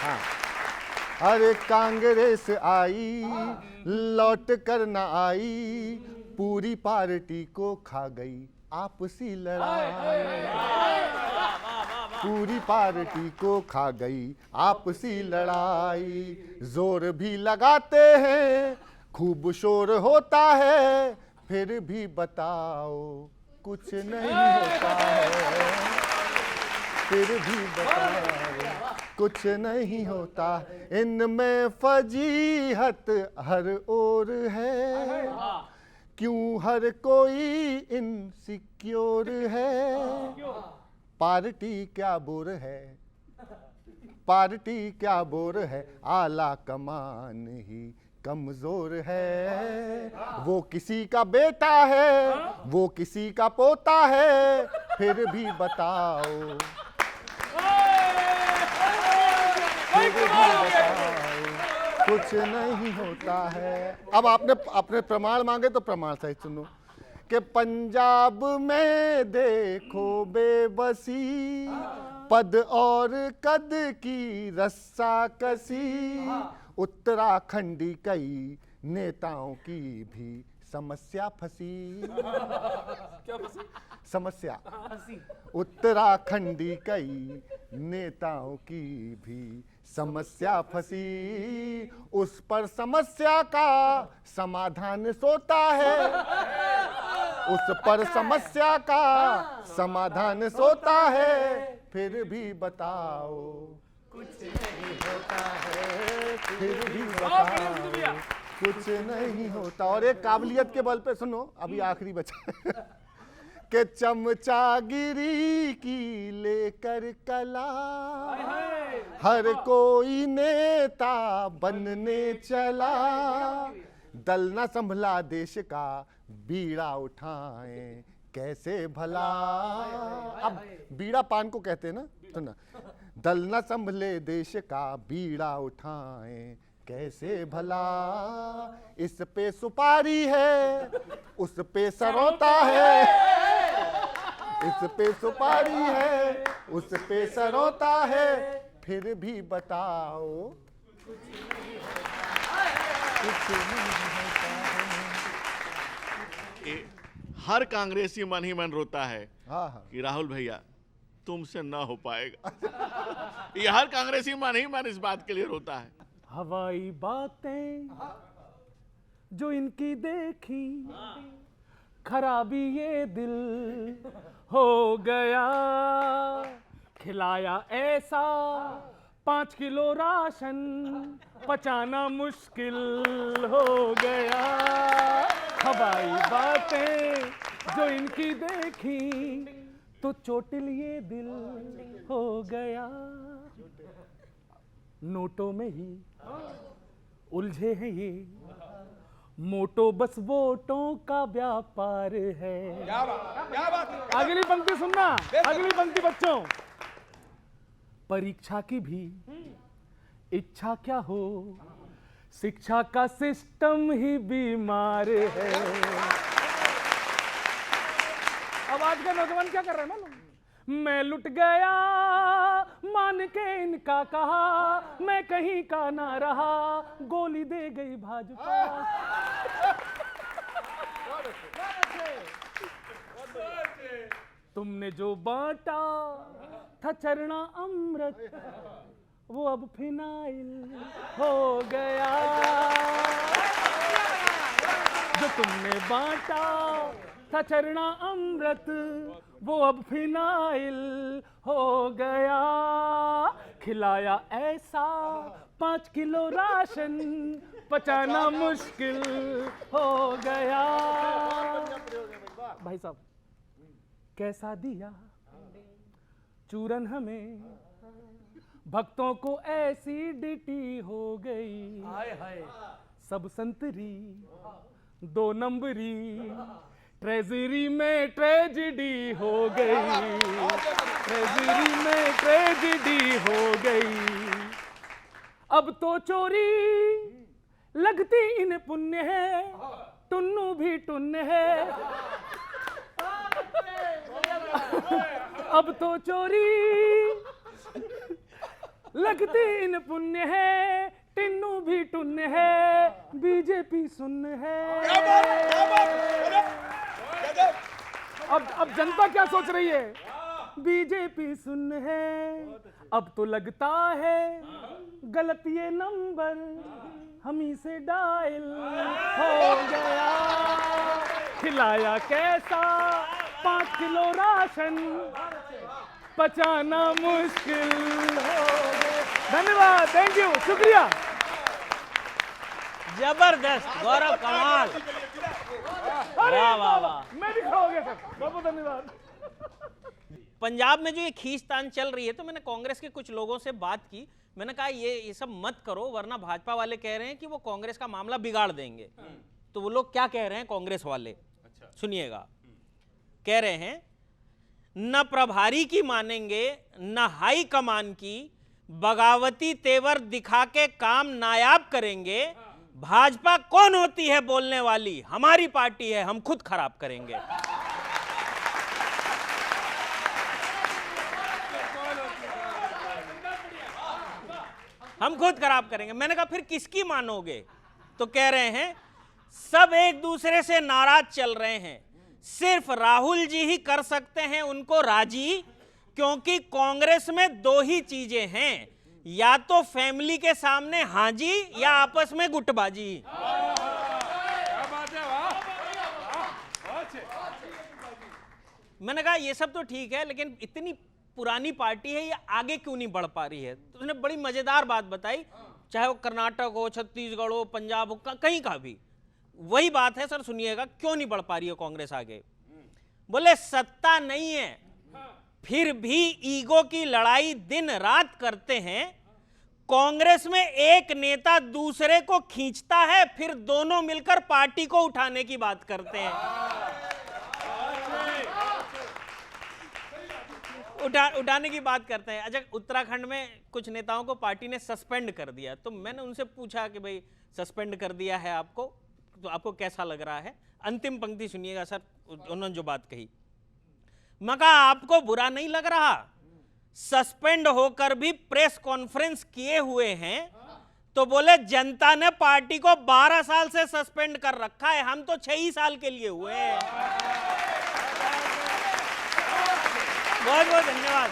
हाँ। अरे कांग्रेस आई लौट कर न आई, पूरी पार्टी को खा गई आपसी लड़ाई। पूरी पार्टी को खा गई आपसी लड़ाई। जोर भी लगाते हैं, खूब शोर होता है, फिर भी बताओ कुछ नहीं होता है। फिर भी बताओ कुछ नहीं होता। इनमें फजीहत हर ओर है, क्यों हर कोई इनसिक्योर है। पार्टी क्या बोर है, पार्टी क्या बोर है, आला कमान ही कमजोर है। वो किसी का बेटा है, वो किसी का पोता है, फिर भी बताओ, फिर भी बताओ कुछ नहीं होता है। अब आपने अपने प्रमाण मांगे तो प्रमाण सहित सुनो कि पंजाब में देखो बेबसी, पद और कद की रस्सा कसी। उत्तराखंडी कई नेताओं की भी समस्या फंसी। क्या फंसी? समस्या। उत्तराखंडी कई नेताओं की भी समस्या फंसी। उस पर समस्या का समाधान सोता है, उस पर समस्या का समाधान सोता है, फिर भी बताओ कुछ नहीं होता है। फिर भी बताओ कुछ नहीं होता। और एक काबिलियत के बल पे सुनो, अभी आखिरी बचा कि चमचागिरी की लेकर कला, हर कोई नेता बनने चला। दल न संभला देश का बीड़ा उठाएं कैसे भला। अब बीड़ा पान को कहते हैं ना, सुना। दल न संभले देश का बीड़ा उठाएं कैसे भला। इस पे सुपारी है, उस पे सरोता है। इस पे सुपारी है, उस पे सरोता है, फिर भी बताओ कुछ नहीं होता है। हर कांग्रेसी मन ही मन रोता है हाँ हाँ। कि राहुल भैया तुमसे ना हो पाएगा। ये हर कांग्रेसी मन ही मन इस बात के लिए रोता है। हवाई बातें जो इनकी देखी, खराबी ये दिल हो गया। खिलाया ऐसा 5 किलो राशन, पचाना मुश्किल हो गया। हवाई बातें जो इनकी देखी, तो चोटिल ये दिल हो गया। नोटों में ही उलझे हैं ये, मोटो बस वोटों का व्यापार है। क्या बात है। अगली पंक्ति सुनना, अगली पंक्ति बच्चों। परीक्षा की भी इच्छा क्या हो, शिक्षा का सिस्टम ही बीमार है। अब आज का नौजवान क्या कर रहा है मालूम? मैं लुट गया मान के इनका कहा, मैं कहीं का ना रहा, गोली दे गई भाजपा। तुमने जो बांटा था चरना अमृत, वो अब फिनाइल हो गया। जो तुमने बांटा था चरना अमृत, वो अब फिनाइल हो गया। खिलाया ऐसा 5 किलो राशन, पचाना मुश्किल हो गया। भाई साहब कैसा दिया चूरन हमें, भक्तों को एसिडिटी हो गई। सब संतरी 2 नंबरी, ट्रेजरी में ट्रेजिडी हो गई। ट्रेजरी में ट्रेजिडी हो गई। अब तो चोरी लगती इन पुण्य है, टुन्नू भी टुन्न है। अब तो चोरी लगती इन पुण्य है, टिन्नू भी टुन्न है, बीजेपी सुन्न है। क्या बात अरे, गजब। अब जनता क्या सोच रही है? बीजेपी सुन्न है, अब तो लगता है गलत ये नंबर हम ही से डायल हो गया। खिलाया कैसा 5 किलो राशन, पचाना मुश्किल हो गया। धन्यवाद, थैंक यू, शुक्रिया। जबरदस्त गौरव, कमाल। अरे वाह वाह वाह। मैं भी खड़ा हो गया सर, बहुत बहुत धन्यवाद। पंजाब में जो ये खींचतान चल रही है, तो मैंने कांग्रेस के कुछ लोगों से बात की। मैंने कहा ये सब मत करो, वरना भाजपा वाले कह रहे हैं कि वो कांग्रेस का मामला बिगाड़ देंगे। तो वो लोग क्या कह रहे हैं कांग्रेस वाले, सुनिएगा। कह रहे हैं न प्रभारी की मानेंगे न हाई कमान की, बगावती तेवर दिखा के काम नायाब करेंगे। भाजपा कौन होती है बोलने वाली, हमारी पार्टी है, हम खुद खराब करेंगे। हम खुद खराब करेंगे। मैंने कहा फिर किसकी मानोगे? तो कह रहे हैं सब एक दूसरे से नाराज चल रहे हैं, सिर्फ राहुल जी ही कर सकते हैं उनको राजी, क्योंकि कांग्रेस में 2 ही चीजें हैं, या तो फैमिली के सामने हाजी या आपस में गुटबाजी। क्या बात है, वाह बहुत अच्छे। मैंने कहा ये सब तो ठीक है, लेकिन इतनी पुरानी पार्टी है, ये आगे क्यों नहीं बढ़ पा रही है? तो उसने बड़ी मजेदार बात बताई, चाहे वो कर्नाटक हो, छत्तीसगढ़ हो, पंजाब हो, कहीं का भी वही बात है। सर सुनिएगा, क्यों नहीं बढ़ पा रही है कांग्रेस आगे। बोले सत्ता नहीं है, फिर भी ईगो की लड़ाई दिन रात करते हैं। कांग्रेस में एक नेता दूसरे को खींचता है, फिर दोनों मिलकर पार्टी को उठाने की बात करते हैं। उठाने की बात करते हैं। अच्छा, उत्तराखंड में कुछ नेताओं को पार्टी ने सस्पेंड कर दिया, तो मैंने उनसे पूछा कि भाई सस्पेंड कर दिया है आपको, तो आपको कैसा लग रहा है? अंतिम पंक्ति सुनिएगा सर, उन्होंने जो बात कही। मैं कहा आपको बुरा नहीं लग रहा? सस्पेंड होकर भी प्रेस कॉन्फ्रेंस किए हुए हैं। तो बोले जनता ने पार्टी को 12 साल से सस्पेंड कर रखा है, हम तो 6 ही साल के लिए हुए हैं। बहुत बहुत धन्यवाद।